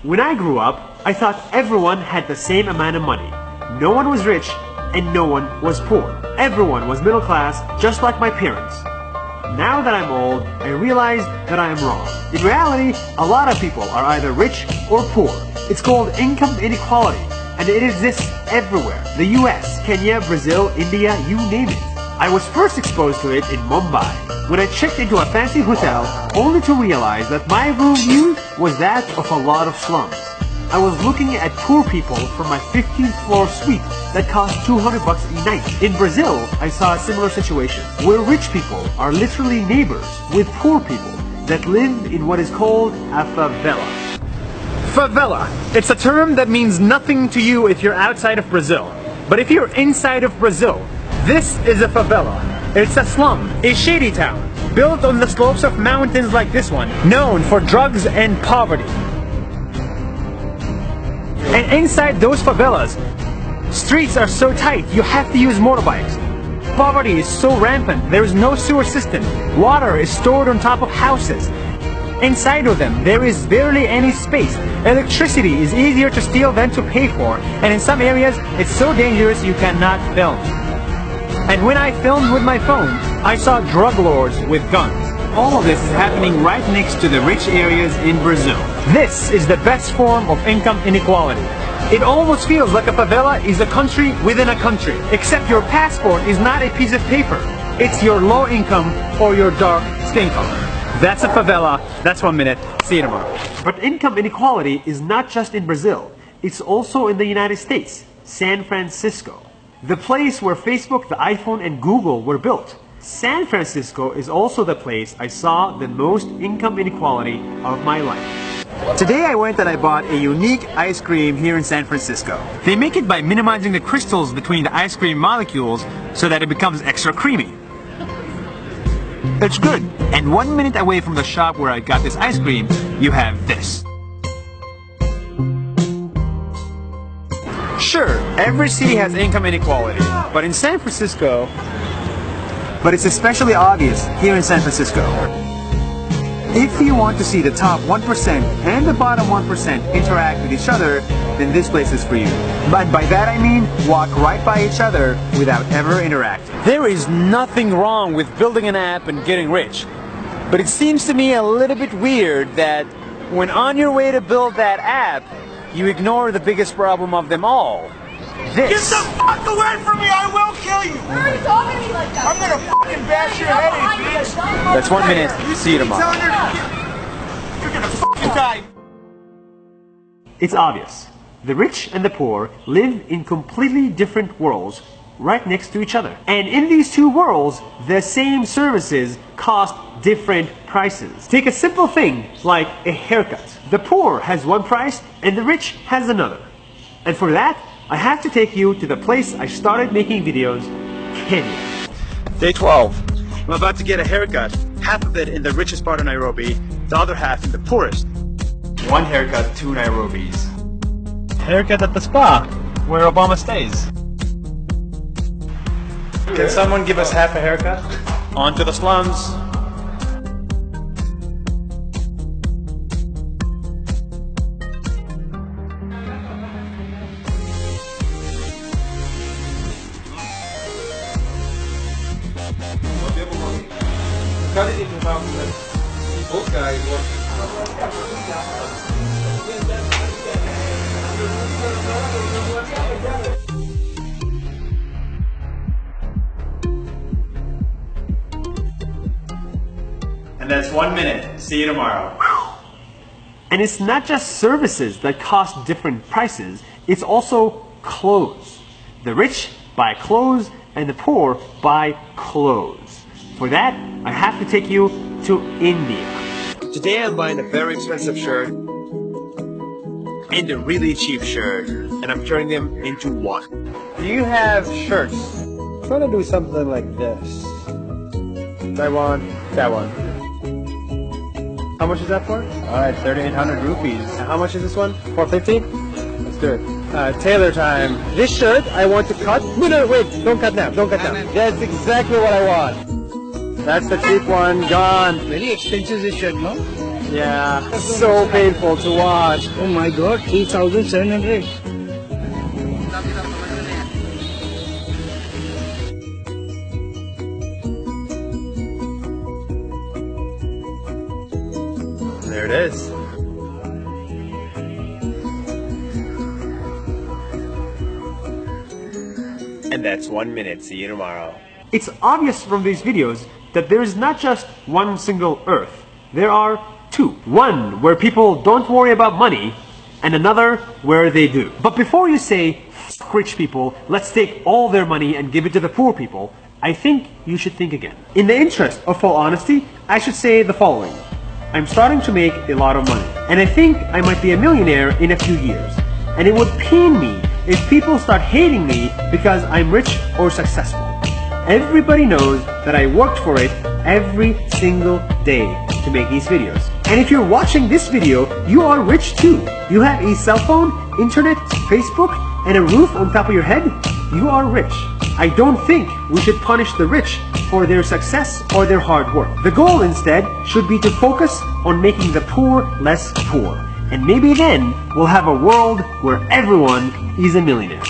When I grew up, I thought everyone had the same amount of money. No one was rich and no one was poor. Everyone was middle class, just like my parents. Now that I'm old, I realize that I am wrong. In reality, a lot of people are either rich or poor. It's called income inequality, and it exists everywhere. The US, Kenya, Brazil, India, you name it. I was first exposed to it in Mumbai, when I checked into a fancy hotel, only to realize that my room view was that of a lot of slums. I was looking at poor people from my 15th floor suite that cost $200 a night. In Brazil, I saw a similar situation, where rich people are literally neighbors with poor people that live in what is called a favela. Favela. It's a term that means nothing to you if you're outside of Brazil. But if you're inside of Brazil, this is a favela. It's a slum, a shady town, built on the slopes of mountains like this one, known for drugs and poverty. And inside those favelas, streets are so tight you have to use motorbikes. Poverty is so rampant, there is no sewer system. Water is stored on top of houses. Inside of them, there is barely any space. Electricity is easier to steal than to pay for, and in some areas, it's so dangerous you cannot film. And when I filmed with my phone, I saw drug lords with guns. All of this is happening right next to the rich areas in Brazil. This is the best form of income inequality. It almost feels like a favela is a country within a country, except your passport is not a piece of paper. It's your low income or your dark skin color. That's a favela. That's 1 minute. See you tomorrow. But income inequality is not just in Brazil. It's also in the United States, San Francisco. The place where Facebook, the iPhone, and Google were built. San Francisco is also the place I saw the most income inequality of my life. Today I went and I bought a unique ice cream here in San Francisco. They make it by minimizing the crystals between the ice cream molecules so that it becomes extra creamy. It's good. And 1 minute away from the shop where I got this ice cream, you have this. Sure, every city has income inequality, but in San Francisco, it's especially obvious here in San Francisco. If you want to see the top 1% and the bottom 1% interact with each other, then this place is for you. But by that I mean, walk right by each other without ever interacting. There is nothing wrong with building an app and getting rich. But it seems to me a little bit weird that when on your way to build that app, you ignore the biggest problem of them all. This. Get the fuck away from me! I will kill you! Why are you talking to me like that? I'm gonna fucking bash your head in, bitch! That's 1 minute. See you tomorrow. You're gonna fucking die! It's obvious. The rich and the poor live in completely different worlds right next to each other. And in these two worlds, the same services cost different prices. Take a simple thing like a haircut. The poor has one price and the rich has another. And for that, I have to take you to the place I started making videos, Kenya. Day 12. I'm about to get a haircut. Half of it in the richest part of Nairobi, the other half in the poorest. One haircut, 2 Nairobis. Haircut at the spa, where Obama stays. Can someone give us half a haircut? On to the slums. Both guys work. And that's 1 minute. See you tomorrow. And it's not just services that cost different prices, it's also clothes. The rich buy clothes and the poor buy clothes. For that, I have to take you to India. Today I'm buying a very expensive shirt and a really cheap shirt, and I'm turning them into one. Do you have shirts? I'm trying to do something like this. Taiwan, Taiwan. How much is that for? Alright, 3,800 rupees. And how much is this one? 450? Let's do it. Tailor time. This shirt I want to cut. No, wait, don't cut now, don't cut now. That's exactly what I want. That's the cheap one, gone. Very expensive this shirt, no? Yeah, so painful to watch. Oh my god, 3,700. There it is. And that's 1 minute. See you tomorrow. It's obvious from these videos that there is not just one single Earth. There are two. One where people don't worry about money, and another where they do. But before you say, "F rich people, let's take all their money and give it to the poor people," I think you should think again. In the interest of full honesty, I should say the following. I'm starting to make a lot of money, and I think I might be a millionaire in a few years. And it would pain me if people start hating me because I'm rich or successful. Everybody knows that I worked for it every single day to make these videos. And if you're watching this video, you are rich too. You have a cell phone, internet, Facebook, and a roof on top of your head. You are rich. I don't think we should punish the rich for their success or their hard work. The goal instead should be to focus on making the poor less poor. And maybe then we'll have a world where everyone is a millionaire.